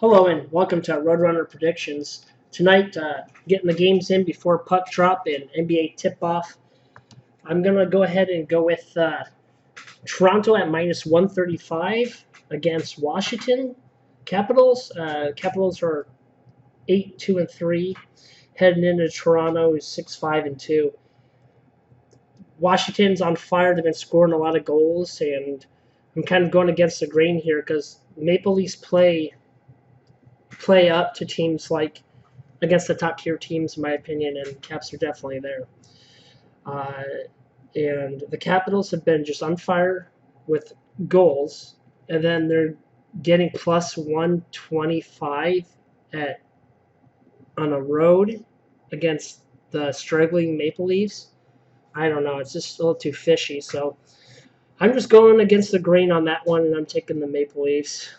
Hello and welcome to Roadrunner Predictions. Tonight, getting the games in before puck drop and NBA tip-off. I'm going to go ahead and go with Toronto at minus 135 against Washington Capitals. Capitals are 8-2-3, heading into Toronto is 6-5-2. Washington's on fire. They've been scoring a lot of goals, and I'm kind of going against the grain here because Maple Leafs play up to teams like against the top tier teams, in my opinion, and Caps are definitely there. Uh, and the Capitals have been just on fire with goals, and then they're getting plus 125 at on a road against the struggling Maple Leafs. I don't know. It's just a little too fishy. So I'm just going against the grain on that one, and I'm taking the Maple Leafs.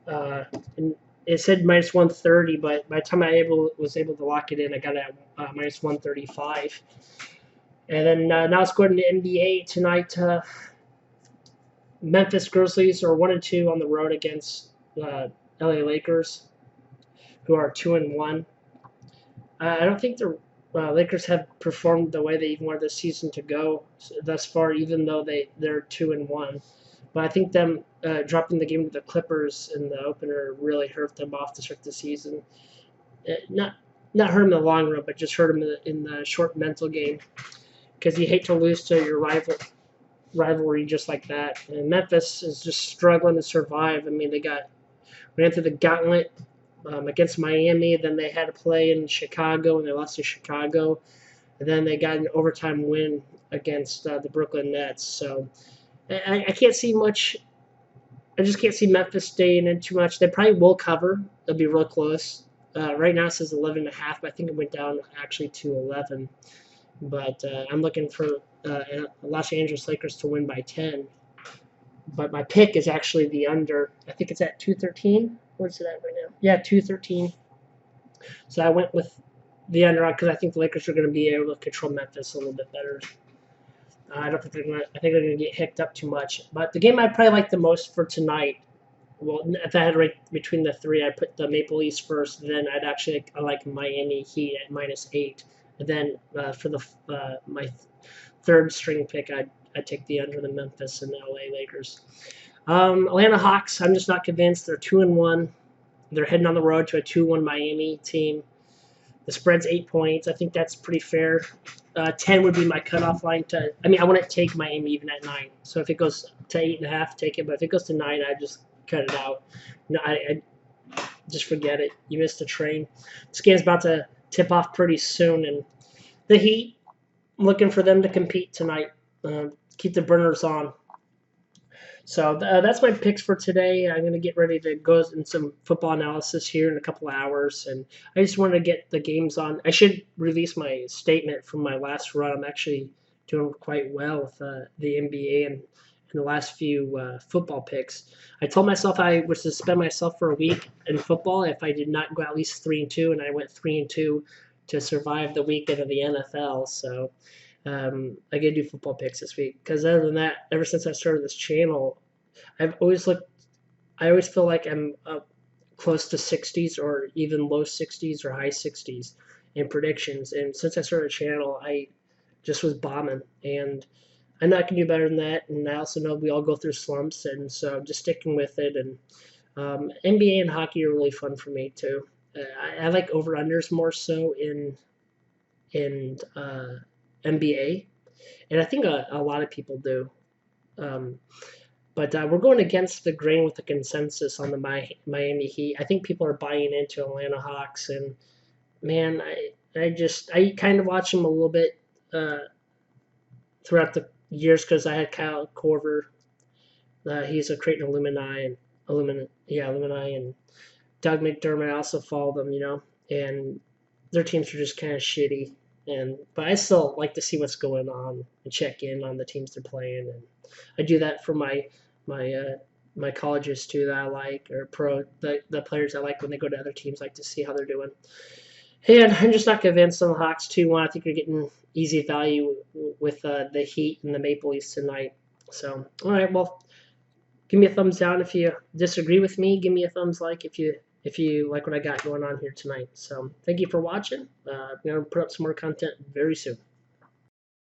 And it said minus 130, but by the time was able to lock it in, I got it at minus 135. And then now let's go to the NBA tonight. Memphis Grizzlies are 1-2 on the road against LA Lakers, who are 2-1. I don't think the Lakers have performed the way they even wanted the season to go thus far, even though they're 2-1. But I think them dropping the game to the Clippers in the opener really hurt them off to start the season. Not hurt them in the long run, but just hurt them in the short mental game. Because you hate to lose to your rivalry just like that. And Memphis is just struggling to survive. I mean, they ran through the gauntlet against Miami. Then they had to play in Chicago, and they lost to Chicago. And then they got an overtime win against the Brooklyn Nets. So I can't see much. I just can't see Memphis staying in too much. They probably will cover. They'll be real close. Right now it says 11.5, but I think it went down actually to 11. But I'm looking for Los Angeles Lakers to win by 10. But my pick is actually the under. I think it's at 213. What's it at right now? Yeah, 213. So I went with the under because I think the Lakers are going to be able to control Memphis a little bit better. I don't think they're going to. I think they're going to get hicked up too much. But the game I probably like the most for tonight. Well, if I had to rank between the three, I'd put the Maple Leafs first. Then I like Miami Heat at -8. And then for my third string pick, I'd take the under the Memphis and the LA Lakers. Atlanta Hawks. I'm just not convinced. They're 2-1. They're heading on the road to a 2-1 Miami team. The spread's 8 points. I think that's pretty fair. 10 would be my cutoff line. I wouldn't take Miami even at 9. So if it goes to 8.5, take it. But if it goes to 9, I just cut it out. No, I just forget it. You missed the train. This game's about to tip off pretty soon, and the Heat, I'm looking for them to compete tonight. Keep the burners on. So that's my picks for today. I'm going to get ready to go in some football analysis here in a couple of hours, and I just wanted to get the games on. I should release my statement from my last run. I'm actually doing quite well with the NBA and the last few football picks. I told myself I would suspend myself for a week in football if I did not go at least 3-2, and I went 3-2 to survive the weekend of the NFL. So I gotta do football picks this week because other than that, ever since I started this channel, I've always looked. I always feel like I'm close to 60s or even low 60s or high 60s in predictions. And since I started the channel, I just was bombing, and I know I can do better than that. And I also know we all go through slumps, and so I'm just sticking with it. And NBA and hockey are really fun for me too. I like over unders more so in NBA, and I think a lot of people do. Um, but we're going against the grain with the consensus on the Miami Heat. I think people are buying into Atlanta Hawks, and man, I kind of watch them a little bit throughout the years because I had Kyle Korver. He's a Creighton alumni and alumni, and Doug McDermott. I also follow them, and their teams are just kind of shitty. But I still like to see what's going on and check in on the teams they're playing, and I do that for my colleges too that I like, or the players I like when they go to other teams. Like to see how they're doing. And I'm just not convinced on the Hawks 2-1. I think you're getting easy value with the Heat and the Maple Leafs tonight. So all right, well, give me a thumbs down if you disagree with me. Give me a thumbs like if if you like what I got going on here tonight. So thank you for watching. I'm going to put up some more content very soon.